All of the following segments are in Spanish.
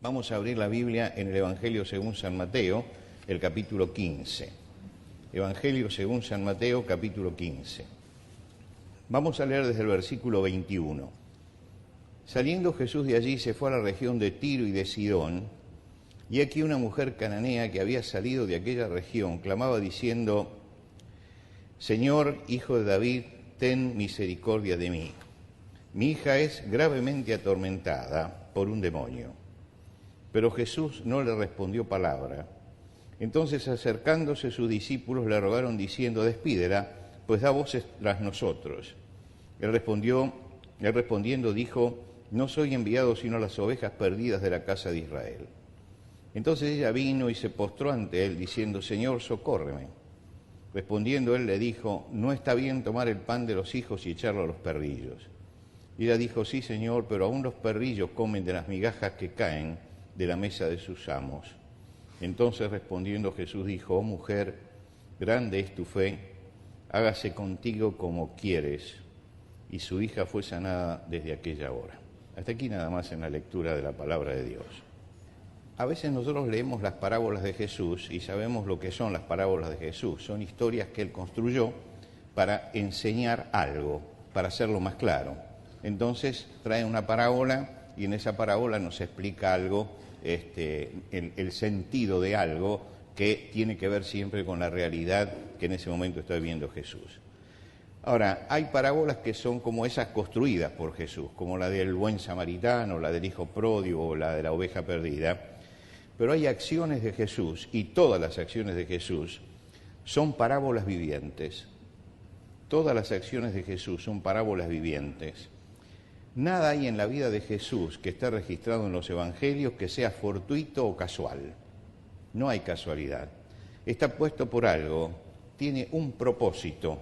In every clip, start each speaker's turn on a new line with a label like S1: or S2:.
S1: Vamos a abrir la Biblia en el Evangelio según San Mateo, el capítulo 15. Evangelio según San Mateo, capítulo 15. Vamos a leer desde el versículo 21. Saliendo Jesús de allí se fue a la región de Tiro y de Sidón, y aquí una mujer cananea que había salido de aquella región clamaba diciendo: Señor, Hijo de David, ten misericordia de mí. Mi hija es gravemente atormentada por un demonio. Pero Jesús no le respondió palabra. Entonces, acercándose sus discípulos, le rogaron diciendo: despídela, pues da voces tras nosotros. Él respondiendo dijo: no soy enviado sino a las ovejas perdidas de la casa de Israel. Entonces ella vino y se postró ante él, diciendo: Señor, socórreme. Respondiendo él le dijo: no está bien tomar el pan de los hijos y echarlo a los perrillos. Y ella dijo: sí, Señor, pero aún los perrillos comen de las migajas que caen de la mesa de sus amos. Entonces respondiendo Jesús dijo: oh mujer, grande es tu fe, hágase contigo como quieres. Y su hija fue sanada desde aquella hora. Hasta aquí nada más en la lectura de la palabra de Dios. A veces nosotros leemos las parábolas de Jesús y sabemos lo que son las parábolas de Jesús. Son historias que él construyó para enseñar algo, para hacerlo más claro. Entonces trae una parábola y en esa parábola nos explica algo, el sentido de algo que tiene que ver siempre con la realidad que en ese momento está viviendo Jesús. Ahora, hay parábolas que son como esas construidas por Jesús, como la del buen samaritano, la del hijo pródigo o la de la oveja perdida. Pero hay acciones de Jesús, y todas las acciones de Jesús son parábolas vivientes. Todas las acciones de Jesús son parábolas vivientes. Nada hay en la vida de Jesús que esté registrado en los evangelios que sea fortuito o casual. No hay casualidad. Está puesto por algo, tiene un propósito.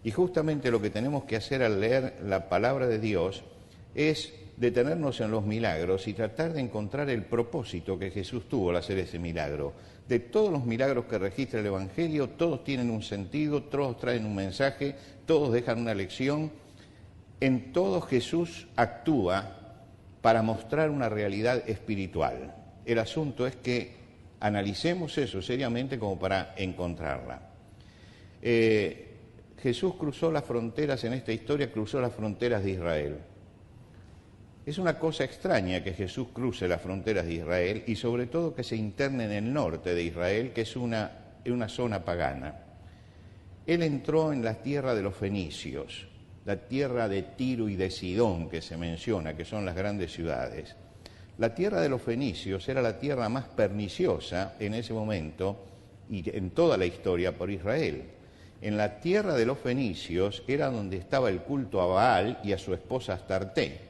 S1: Y justamente lo que tenemos que hacer al leer la palabra de Dios es detenernos en los milagros y tratar de encontrar el propósito que Jesús tuvo al hacer ese milagro. De todos los milagros que registra el Evangelio, todos tienen un sentido, todos traen un mensaje, todos dejan una lección. En todos Jesús actúa para mostrar una realidad espiritual. El asunto es que analicemos eso seriamente como para encontrarla. Jesús cruzó las fronteras en esta historia, cruzó las fronteras de Israel. Es una cosa extraña que Jesús cruce las fronteras de Israel y sobre todo que se interne en el norte de Israel, que es una zona pagana. Él entró en la tierra de los fenicios, la tierra de Tiro y de Sidón que se menciona, que son las grandes ciudades. La tierra de los fenicios era la tierra más perniciosa en ese momento y en toda la historia por Israel. En la tierra de los fenicios era donde estaba el culto a Baal y a su esposa Astarté.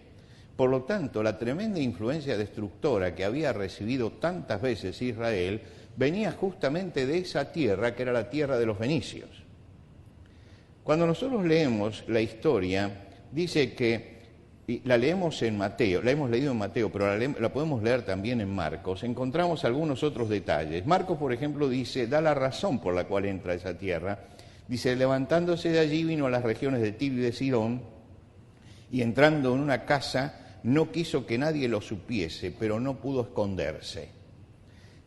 S1: Por lo tanto, la tremenda influencia destructora que había recibido tantas veces Israel venía justamente de esa tierra que era la tierra de los fenicios. Cuando nosotros leemos la historia, dice que, y la leemos en Mateo, la hemos leído en Mateo, pero la podemos leer también en Marcos, encontramos algunos otros detalles. Marcos, por ejemplo, dice, da la razón por la cual entra a esa tierra. Dice, levantándose de allí vino a las regiones de Tiro y de Sidón, y entrando en una casa no quiso que nadie lo supiese, pero no pudo esconderse.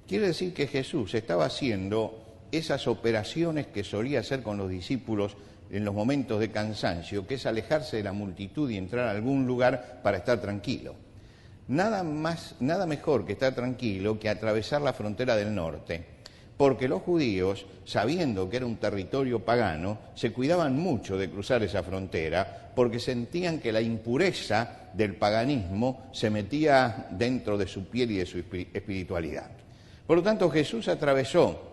S1: Quiere decir que Jesús estaba haciendo esas operaciones que solía hacer con los discípulos en los momentos de cansancio, que es alejarse de la multitud y entrar a algún lugar para estar tranquilo. Nada mejor que estar tranquilo que atravesar la frontera del norte, porque los judíos, sabiendo que era un territorio pagano, se cuidaban mucho de cruzar esa frontera, porque sentían que la impureza del paganismo se metía dentro de su piel y de su espiritualidad. Por lo tanto, Jesús atravesó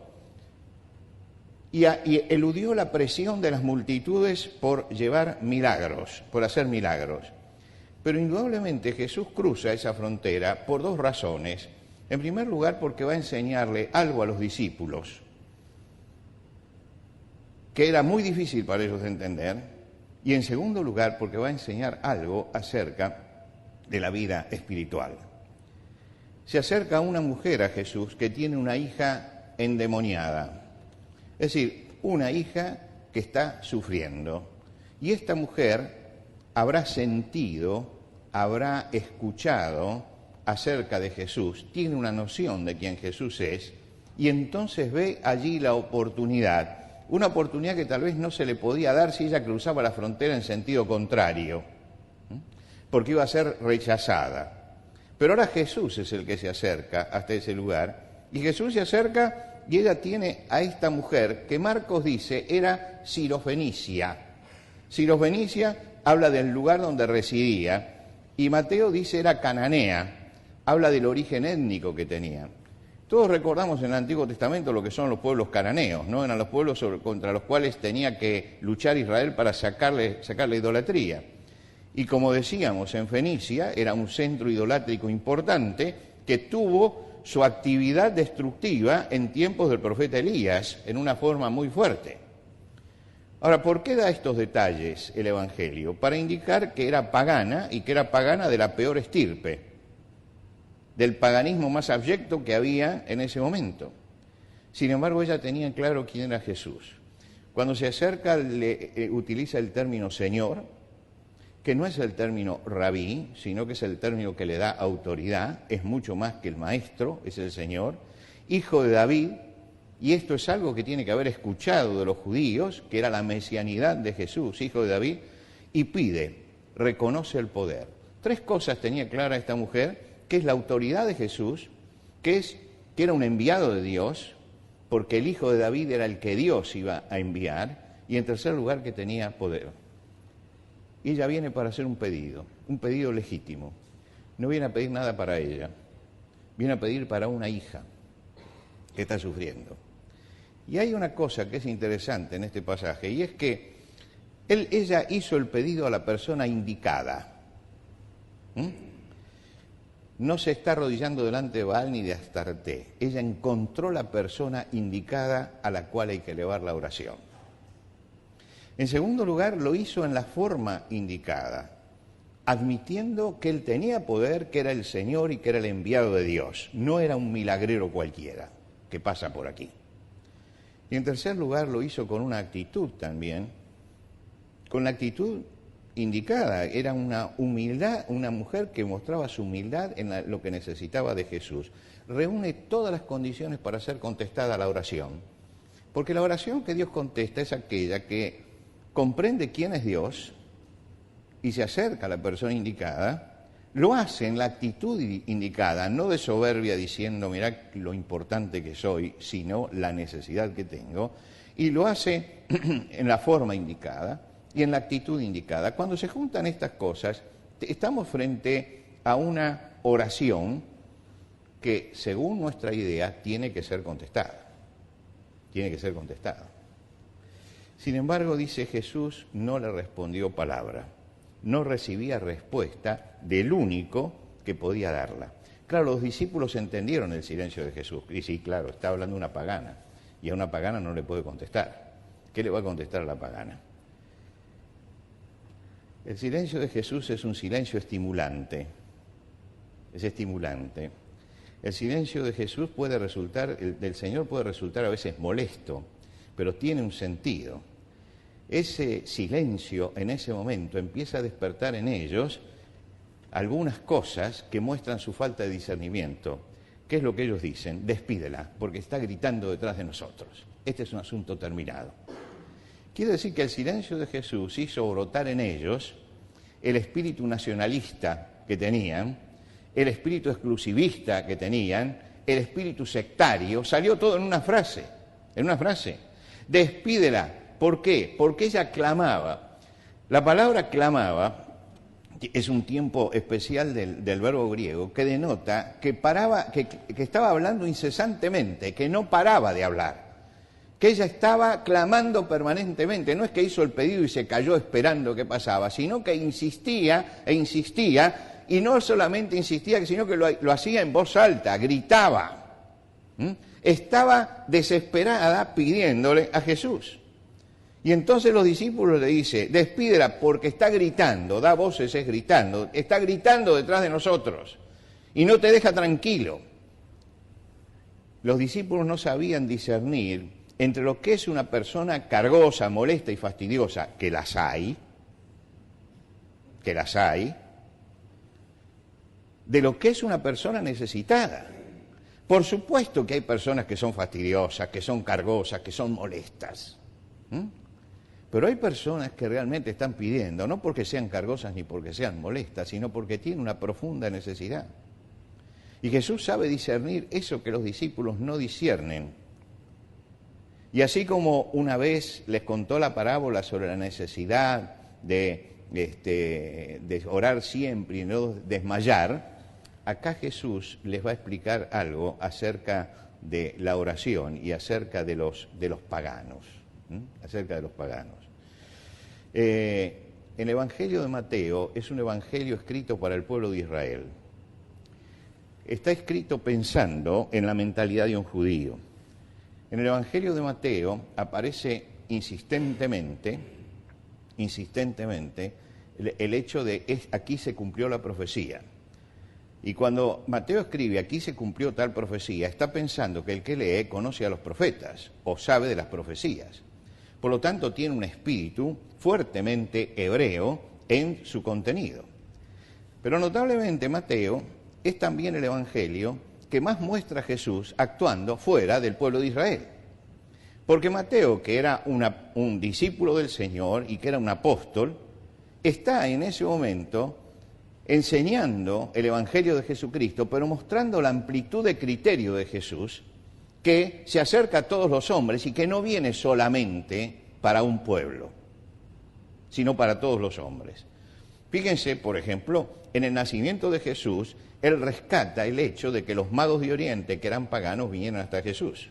S1: y eludió la presión de las multitudes por llevar milagros, por hacer milagros. Pero indudablemente Jesús cruza esa frontera por dos razones. En primer lugar, porque va a enseñarle algo a los discípulos que era muy difícil para ellos de entender. Y en segundo lugar, porque va a enseñar algo acerca de la vida espiritual. Se acerca una mujer a Jesús que tiene una hija endemoniada. Es decir, una hija que está sufriendo. Y esta mujer habrá sentido, habrá escuchado acerca de Jesús, tiene una noción de quién Jesús es, y entonces ve allí la oportunidad, una oportunidad que tal vez no se le podía dar si ella cruzaba la frontera en sentido contrario, porque iba a ser rechazada. Pero ahora Jesús es el que se acerca hasta ese lugar, y Jesús se acerca y ella tiene a esta mujer que Marcos dice era sirofenicia. Sirofenicia habla del lugar donde residía, y Mateo dice era cananea, habla del origen étnico que tenía. Todos recordamos en el Antiguo Testamento lo que son los pueblos cananeos, ¿no? Eran los pueblos contra los cuales tenía que luchar Israel para sacarle idolatría. Y como decíamos, en Fenicia era un centro idolátrico importante que tuvo su actividad destructiva en tiempos del profeta Elías, en una forma muy fuerte. Ahora, ¿por qué da estos detalles el Evangelio? Para indicar que era pagana y que era pagana de la peor estirpe, del paganismo más abyecto que había en ese momento. Sin embargo, ella tenía claro quién era Jesús. Cuando se acerca, utiliza el término Señor, que no es el término rabí, sino que es el término que le da autoridad, es mucho más que el maestro, es el Señor, hijo de David, y esto es algo que tiene que haber escuchado de los judíos, que era la mesianidad de Jesús, hijo de David, y pide, reconoce el poder. Tres cosas tenía clara esta mujer, que es la autoridad de Jesús, que era un enviado de Dios, porque el hijo de David era el que Dios iba a enviar, y en tercer lugar que tenía poder. Y ella viene para hacer un pedido legítimo. No viene a pedir nada para ella, viene a pedir para una hija que está sufriendo. Y hay una cosa que es interesante en este pasaje, y es que ella hizo el pedido a la persona indicada. No se está arrodillando delante de Baal ni de Astarté. Ella encontró la persona indicada a la cual hay que elevar la oración. En segundo lugar, lo hizo en la forma indicada, admitiendo que él tenía poder, que era el Señor y que era el enviado de Dios. No era un milagrero cualquiera que pasa por aquí. Y en tercer lugar, lo hizo con una actitud también, con la actitud indicada. Era una humildad, una mujer que mostraba su humildad en lo que necesitaba de Jesús. Reúne todas las condiciones para ser contestada la oración. Porque la oración que Dios contesta es aquella que comprende quién es Dios y se acerca a la persona indicada, lo hace en la actitud indicada, no de soberbia diciendo, mirá lo importante que soy, sino la necesidad que tengo, y lo hace en la forma indicada y en la actitud indicada. Cuando se juntan estas cosas, estamos frente a una oración que, según nuestra idea, tiene que ser contestada. Tiene que ser contestada. Sin embargo, dice Jesús, no le respondió palabra. No recibía respuesta del único que podía darla. Claro, los discípulos entendieron el silencio de Jesús. Y sí, claro, está hablando una pagana. Y a una pagana no le puede contestar. ¿Qué le va a contestar a la pagana? El silencio de Jesús es un silencio estimulante. Es estimulante. El silencio de Jesús puede resultar, del Señor puede resultar a veces molesto, pero tiene un sentido. Ese silencio en ese momento empieza a despertar en ellos algunas cosas que muestran su falta de discernimiento. ¿Qué es lo que ellos dicen? Despídela, porque está gritando detrás de nosotros. Este es un asunto terminado. Quiere decir que el silencio de Jesús hizo brotar en ellos el espíritu nacionalista que tenían, el espíritu exclusivista que tenían, el espíritu sectario. Salió todo en una frase. Despídela. ¿Por qué? Porque ella clamaba. La palabra clamaba es un tiempo especial del verbo griego que denota que estaba hablando incesantemente, que no paraba de hablar, que ella estaba clamando permanentemente. No es que hizo el pedido y se cayó esperando qué pasaba, sino que insistía e insistía, y no solamente insistía, sino que lo hacía en voz alta, gritaba. Estaba desesperada pidiéndole a Jesús. Y entonces los discípulos le dicen, despídela porque está gritando, da voces, es gritando, está gritando detrás de nosotros y no te deja tranquilo. Los discípulos no sabían discernir entre lo que es una persona cargosa, molesta y fastidiosa, que las hay, de lo que es una persona necesitada. Por supuesto que hay personas que son fastidiosas, que son cargosas, que son molestas. Pero hay personas que realmente están pidiendo, no porque sean cargosas ni porque sean molestas, sino porque tienen una profunda necesidad. Y Jesús sabe discernir eso que los discípulos no disciernen. Y así como una vez les contó la parábola sobre la necesidad de orar siempre y no desmayar, acá Jesús les va a explicar algo acerca de la oración y acerca de los paganos. Acerca de los paganos. El Evangelio de Mateo es un evangelio escrito para el pueblo de Israel. Está escrito pensando en la mentalidad de un judío. En el Evangelio de Mateo aparece insistentemente el hecho de aquí se cumplió la profecía. Y cuando Mateo escribe aquí se cumplió tal profecía, está pensando que el que lee conoce a los profetas o sabe de las profecías. Por lo tanto, tiene un espíritu fuertemente hebreo en su contenido. Pero notablemente Mateo es también el evangelio que más muestra a Jesús actuando fuera del pueblo de Israel. Porque Mateo, que era un discípulo del Señor y que era un apóstol, está en ese momento enseñando el evangelio de Jesucristo, pero mostrando la amplitud de criterio de Jesús, que se acerca a todos los hombres y que no viene solamente para un pueblo, sino para todos los hombres. Fíjense, por ejemplo, en el nacimiento de Jesús, él rescata el hecho de que los magos de Oriente, que eran paganos, vinieron hasta Jesús.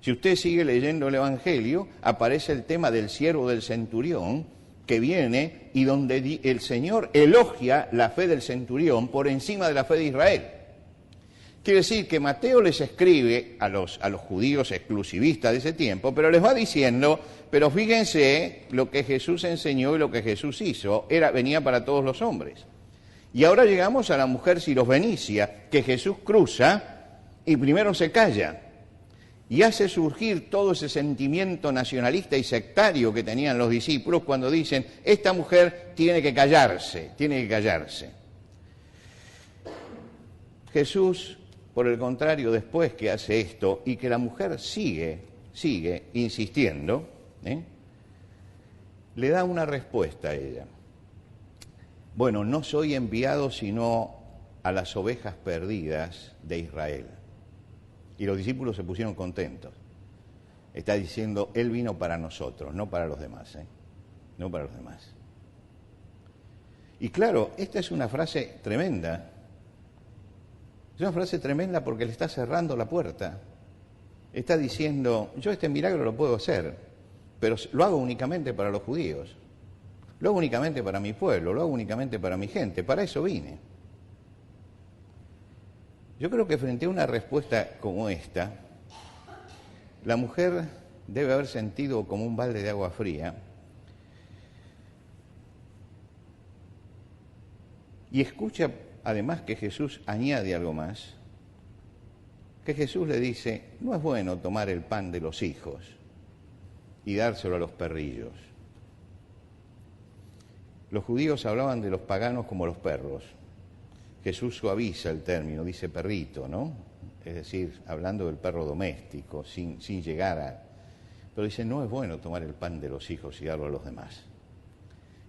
S1: Si usted sigue leyendo el Evangelio, aparece el tema del siervo del centurión, que viene y donde el Señor elogia la fe del centurión por encima de la fe de Israel. Quiere decir que Mateo les escribe a los judíos exclusivistas de ese tiempo, pero les va diciendo, pero fíjense lo que Jesús enseñó y lo que Jesús hizo, venía para todos los hombres. Y ahora llegamos a la mujer sirofenicia, que Jesús cruza y primero se calla. Y hace surgir todo ese sentimiento nacionalista y sectario que tenían los discípulos cuando dicen, esta mujer tiene que callarse. Jesús, por el contrario, después que hace esto y que la mujer sigue insistiendo, le da una respuesta a ella. Bueno, no soy enviado sino a las ovejas perdidas de Israel. Y los discípulos se pusieron contentos. Está diciendo, Él vino para nosotros, no para los demás, no para los demás. Y claro, esta es una frase tremenda. Es una frase tremenda porque le está cerrando la puerta. Está diciendo, yo este milagro lo puedo hacer, pero lo hago únicamente para los judíos. Lo hago únicamente para mi pueblo, lo hago únicamente para mi gente. Para eso vine. Yo creo que frente a una respuesta como esta, la mujer debe haber sentido como un balde de agua fría y escucha además que Jesús añade algo más, que Jesús le dice, no es bueno tomar el pan de los hijos y dárselo a los perrillos. Los judíos hablaban de los paganos como los perros. Jesús suaviza el término, dice perrito, ¿no? Es decir, hablando del perro doméstico, sin llegar a... Pero dice, no es bueno tomar el pan de los hijos y darlo a los demás.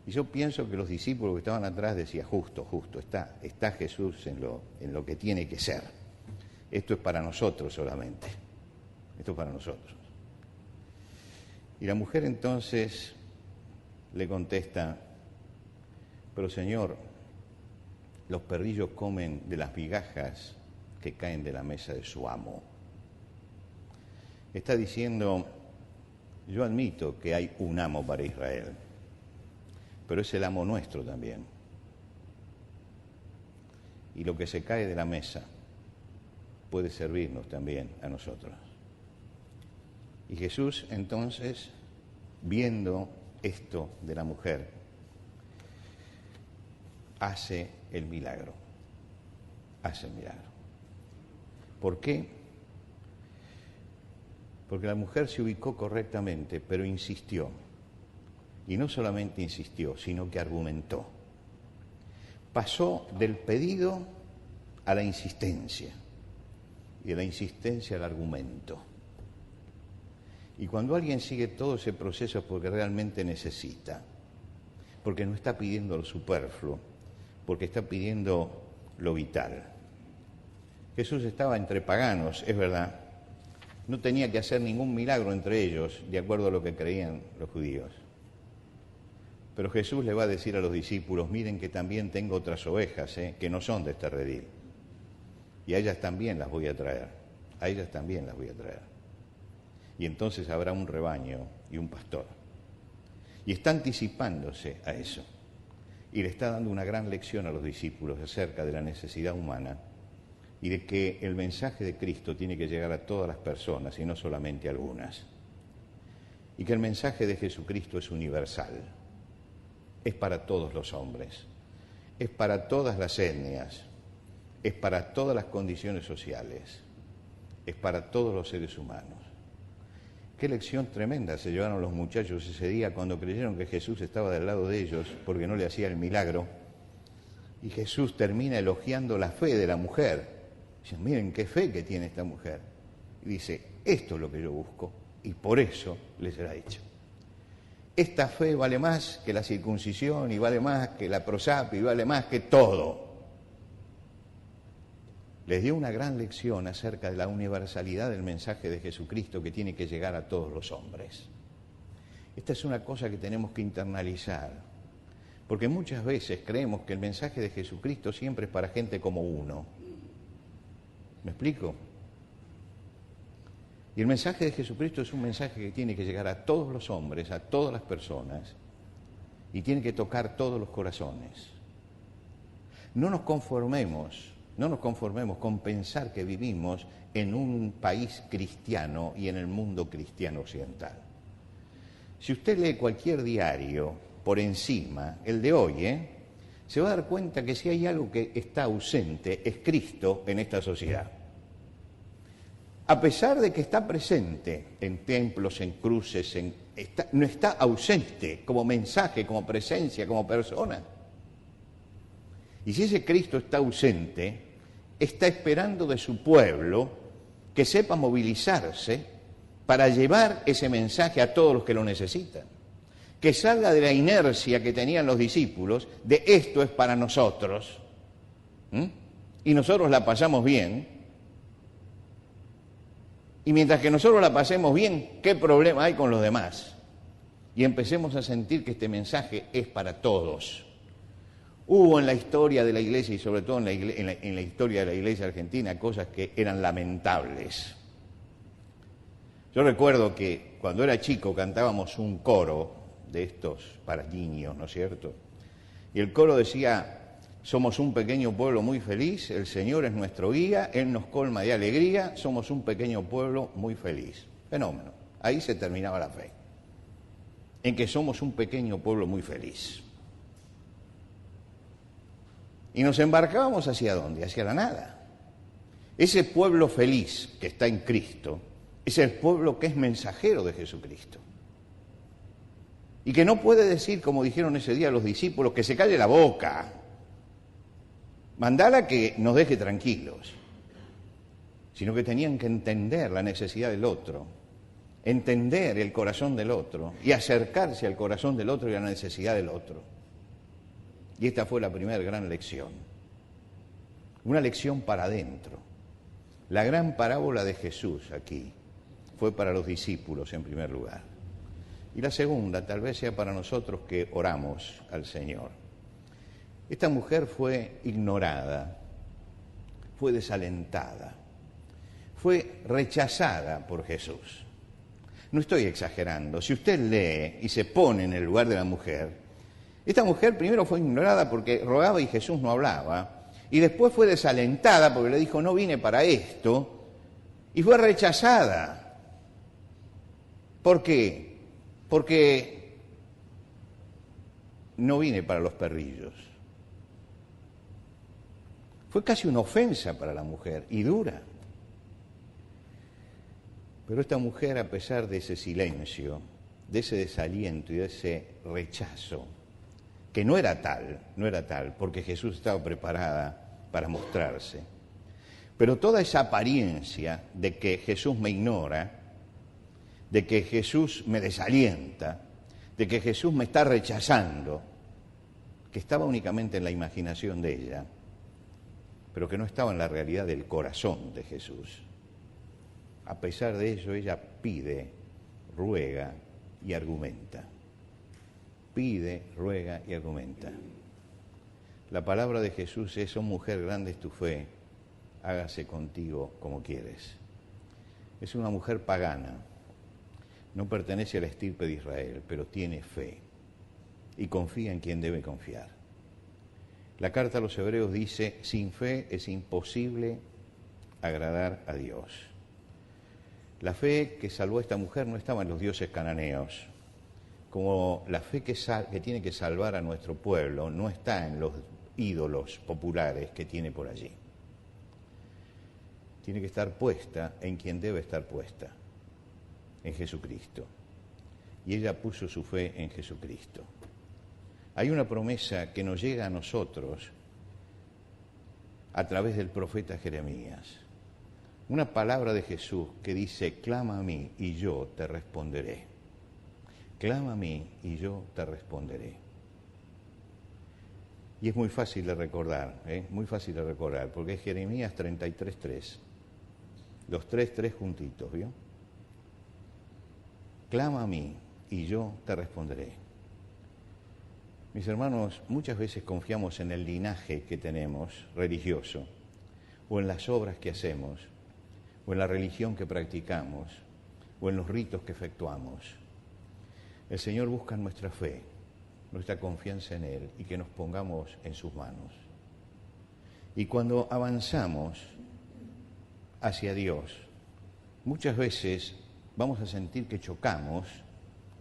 S1: Y yo pienso que los discípulos que estaban atrás decían, justo, está Jesús en lo que tiene que ser. Esto es para nosotros solamente. Esto es para nosotros. Y la mujer entonces le contesta, pero Señor, los perrillos comen de las migajas que caen de la mesa de su amo. Está diciendo, yo admito que hay un amo para Israel, pero es el amo nuestro también. Y lo que se cae de la mesa puede servirnos también a nosotros. Y Jesús entonces, viendo esto de la mujer, hace el milagro. ¿Por qué? Porque la mujer se ubicó correctamente, pero insistió. Y no solamente insistió, sino que argumentó. Pasó del pedido a la insistencia, y de la insistencia al argumento. Y cuando alguien sigue todo ese proceso es porque realmente necesita, porque no está pidiendo lo superfluo, porque está pidiendo lo vital. Jesús estaba entre paganos, es verdad, no tenía que hacer ningún milagro entre ellos, de acuerdo a lo que creían los judíos. Pero Jesús le va a decir a los discípulos, miren que también tengo otras ovejas, que no son de este redil. Y a ellas también las voy a traer, a ellas también las voy a traer. Y entonces habrá un rebaño y un pastor. Y está anticipándose a eso. Y le está dando una gran lección a los discípulos acerca de la necesidad humana y de que el mensaje de Cristo tiene que llegar a todas las personas y no solamente a algunas. Y que el mensaje de Jesucristo es universal, es para todos los hombres, es para todas las etnias, es para todas las condiciones sociales, es para todos los seres humanos. Qué lección tremenda se llevaron los muchachos ese día cuando creyeron que Jesús estaba del lado de ellos porque no le hacía el milagro. Y Jesús termina elogiando la fe de la mujer. Dicen, miren qué fe que tiene esta mujer. Y dice, esto es lo que yo busco y por eso les será hecho. Esta fe vale más que la circuncisión y vale más que la prosapia y vale más que todo. Les dio una gran lección acerca de la universalidad del mensaje de Jesucristo que tiene que llegar a todos los hombres. Esta es una cosa que tenemos que internalizar, porque muchas veces creemos que el mensaje de Jesucristo siempre es para gente como uno. ¿Me explico? Y el mensaje de Jesucristo es un mensaje que tiene que llegar a todos los hombres, a todas las personas, y tiene que tocar todos los corazones. No nos conformemos con pensar que vivimos en un país cristiano y en el mundo cristiano occidental. Si usted lee cualquier diario por encima, el de hoy, se va a dar cuenta que si hay algo que está ausente es Cristo en esta sociedad. A pesar de que está presente en templos, en cruces, no está ausente como mensaje, como presencia, como persona. Y si ese Cristo está ausente, está esperando de su pueblo que sepa movilizarse para llevar ese mensaje a todos los que lo necesitan. Que salga de la inercia que tenían los discípulos, de esto es para nosotros, y nosotros la pasamos bien, y mientras que nosotros la pasemos bien, ¿qué problema hay con los demás? Y empecemos a sentir que este mensaje es para todos. Hubo en la historia de la Iglesia y sobre todo en la historia de la Iglesia argentina cosas que eran lamentables. Yo recuerdo que cuando era chico cantábamos un coro de estos para niños, ¿no es cierto? Y el coro decía, somos un pequeño pueblo muy feliz, el Señor es nuestro guía, Él nos colma de alegría, somos un pequeño pueblo muy feliz. Fenómeno. Ahí se terminaba la fe. En que somos un pequeño pueblo muy feliz. Y nos embarcábamos ¿hacia dónde? Hacia la nada. Ese pueblo feliz que está en Cristo es el pueblo que es mensajero de Jesucristo. Y que no puede decir, como dijeron ese día los discípulos, que se calle la boca. Mandala que nos deje tranquilos. Sino que tenían que entender la necesidad del otro, entender el corazón del otro y acercarse al corazón del otro y a la necesidad del otro. Y esta fue la primera gran lección. Una lección para adentro. La gran parábola de Jesús aquí fue para los discípulos en primer lugar. Y la segunda tal vez sea para nosotros que oramos al Señor. Esta mujer fue ignorada, fue desalentada, fue rechazada por Jesús. No estoy exagerando. Si usted lee y se pone en el lugar de la mujer, esta mujer primero fue ignorada porque rogaba y Jesús no hablaba, y después fue desalentada porque le dijo, no vine para esto, y fue rechazada. ¿Por qué? Porque no vine para los perrillos. Fue casi una ofensa para la mujer, y dura. Pero esta mujer, a pesar de ese silencio, de ese desaliento y de ese rechazo, que no era tal, porque Jesús estaba preparada para mostrarse. Pero toda esa apariencia de que Jesús me ignora, de que Jesús me desalienta, de que Jesús me está rechazando, que estaba únicamente en la imaginación de ella, pero que no estaba en la realidad del corazón de Jesús. A pesar de ello, ella pide, ruega y argumenta. Pide, ruega y argumenta. La palabra de Jesús es: oh mujer, grande es tu fe, hágase contigo como quieres. Es una mujer pagana, no pertenece a la estirpe de Israel, pero tiene fe y confía en quien debe confiar. La carta a los Hebreos dice: sin fe es imposible agradar a Dios. La fe que salvó a esta mujer no estaba en los dioses cananeos, como la fe que tiene que salvar a nuestro pueblo no está en los ídolos populares que tiene por allí. Tiene que estar puesta en quien debe estar puesta, en Jesucristo. Y ella puso su fe en Jesucristo. Hay una promesa que nos llega a nosotros a través del profeta Jeremías. Una palabra de Jesús que dice: clama a mí y yo te responderé. Clama a mí y yo te responderé. Y es muy fácil de recordar, muy fácil de recordar, porque es Jeremías 33:3. Los tres juntitos, ¿vio? Clama a mí y yo te responderé. Mis hermanos, muchas veces confiamos en el linaje que tenemos religioso, o en las obras que hacemos, o en la religión que practicamos, o en los ritos que efectuamos. El Señor busca nuestra fe, nuestra confianza en Él, y que nos pongamos en sus manos. Y cuando avanzamos hacia Dios, muchas veces vamos a sentir que chocamos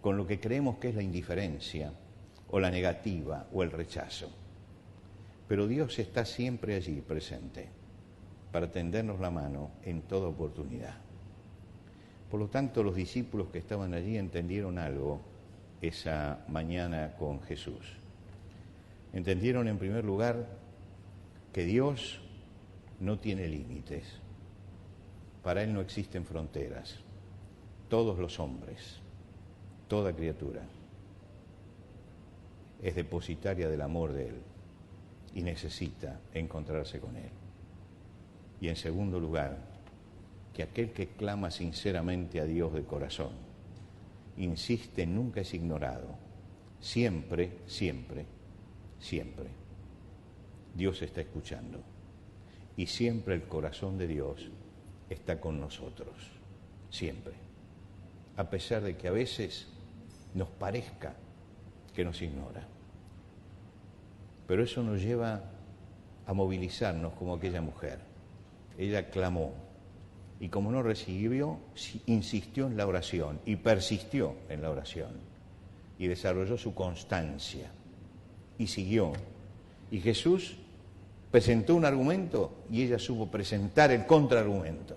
S1: con lo que creemos que es la indiferencia, o la negativa, o el rechazo. Pero Dios está siempre allí presente para tendernos la mano en toda oportunidad. Por lo tanto, los discípulos que estaban allí entendieron algo esa mañana con Jesús. Entendieron en primer lugar que Dios no tiene límites. Para Él no existen fronteras. Todos los hombres, toda criatura, es depositaria del amor de Él y necesita encontrarse con Él. Y en segundo lugar, que aquel que clama sinceramente a Dios de corazón, insiste, nunca es ignorado. Siempre, siempre, siempre Dios está escuchando. Y siempre el corazón de Dios está con nosotros. Siempre. A pesar de que a veces nos parezca que nos ignora. Pero eso nos lleva a movilizarnos como aquella mujer. Ella clamó y como no recibió, insistió en la oración y persistió en la oración y desarrolló su constancia y siguió. Y Jesús presentó un argumento y ella supo presentar el contraargumento.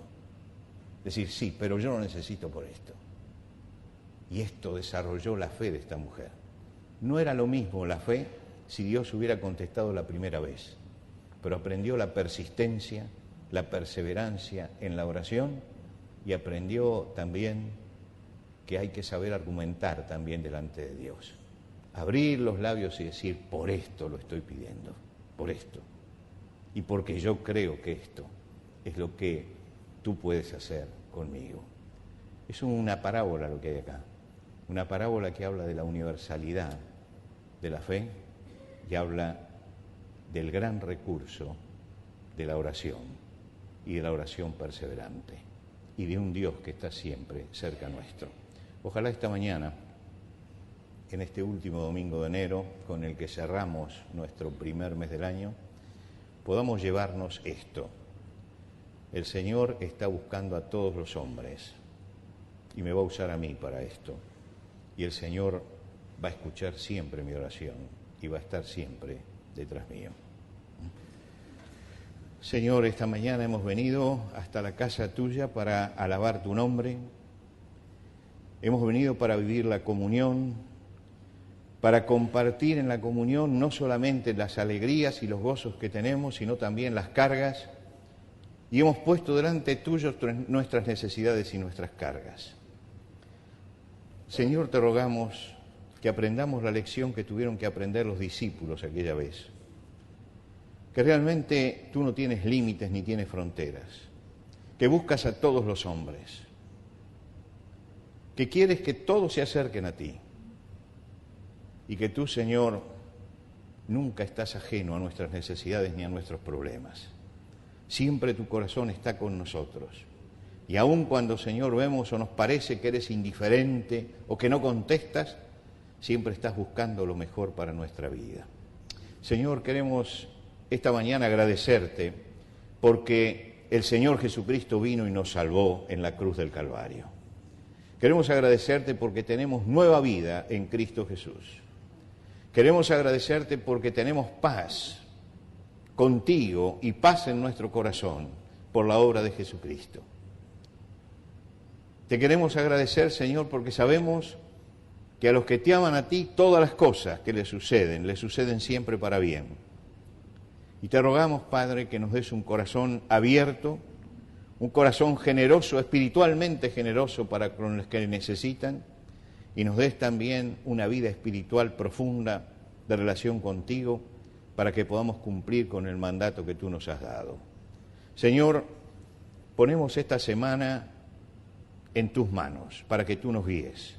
S1: Decir, sí, pero yo no necesito por esto. Y esto desarrolló la fe de esta mujer. No era lo mismo la fe si Dios hubiera contestado la primera vez, pero aprendió la persistencia, la perseverancia en la oración y aprendió también que hay que saber argumentar también delante de Dios. Abrir los labios y decir, por esto lo estoy pidiendo, por esto. Y porque yo creo que esto es lo que tú puedes hacer conmigo. Es una parábola lo que hay acá. Una parábola que habla de la universalidad de la fe y habla del gran recurso de la oración y de la oración perseverante y de un Dios que está siempre cerca nuestro. Ojalá esta mañana, en este último domingo de enero, con el que cerramos nuestro primer mes del año, podamos llevarnos esto. El Señor está buscando a todos los hombres y me va a usar a mí para esto. Y el Señor va a escuchar siempre mi oración y va a estar siempre detrás mío. Señor, esta mañana hemos venido hasta la casa tuya para alabar tu nombre. Hemos venido para vivir la comunión, para compartir en la comunión no solamente las alegrías y los gozos que tenemos, sino también las cargas y hemos puesto delante tuyo nuestras necesidades y nuestras cargas. Señor, te rogamos que aprendamos la lección que tuvieron que aprender los discípulos aquella vez, que realmente tú no tienes límites ni tienes fronteras, que buscas a todos los hombres, que quieres que todos se acerquen a ti y que tú, Señor, nunca estás ajeno a nuestras necesidades ni a nuestros problemas. Siempre tu corazón está con nosotros. Y aun cuando, Señor, vemos o nos parece que eres indiferente o que no contestas, siempre estás buscando lo mejor para nuestra vida. Señor, queremos esta mañana agradecerte porque el Señor Jesucristo vino y nos salvó en la cruz del Calvario. Queremos agradecerte porque tenemos nueva vida en Cristo Jesús. Queremos agradecerte porque tenemos paz contigo y paz en nuestro corazón por la obra de Jesucristo. Te queremos agradecer, Señor, porque sabemos que a los que te aman a ti, todas las cosas que les suceden siempre para bien. Y te rogamos, Padre, que nos des un corazón abierto, un corazón generoso, espiritualmente generoso para con los que necesitan, y nos des también una vida espiritual profunda de relación contigo para que podamos cumplir con el mandato que tú nos has dado. Señor, ponemos esta semana en tus manos para que tú nos guíes.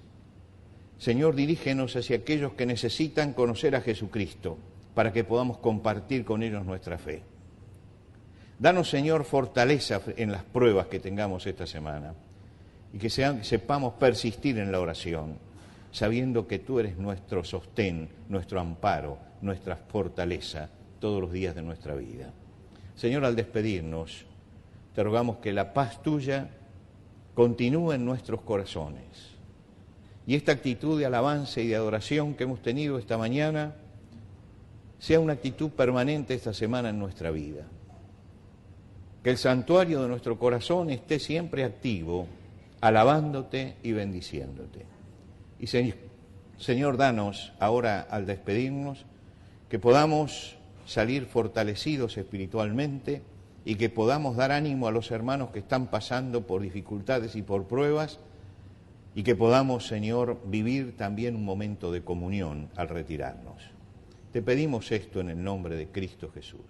S1: Señor, dirígenos hacia aquellos que necesitan conocer a Jesucristo para que podamos compartir con ellos nuestra fe. Danos, Señor, fortaleza en las pruebas que tengamos esta semana y que sepamos persistir en la oración, sabiendo que tú eres nuestro sostén, nuestro amparo, nuestra fortaleza todos los días de nuestra vida. Señor, al despedirnos, te rogamos que la paz tuya continúe en nuestros corazones y esta actitud de alabanza y de adoración que hemos tenido esta mañana sea una actitud permanente esta semana en nuestra vida. Que el santuario de nuestro corazón esté siempre activo, alabándote y bendiciéndote. Y Señor, danos ahora al despedirnos que podamos salir fortalecidos espiritualmente y que podamos dar ánimo a los hermanos que están pasando por dificultades y por pruebas y que podamos, Señor, vivir también un momento de comunión al retirarnos. Te pedimos esto en el nombre de Cristo Jesús.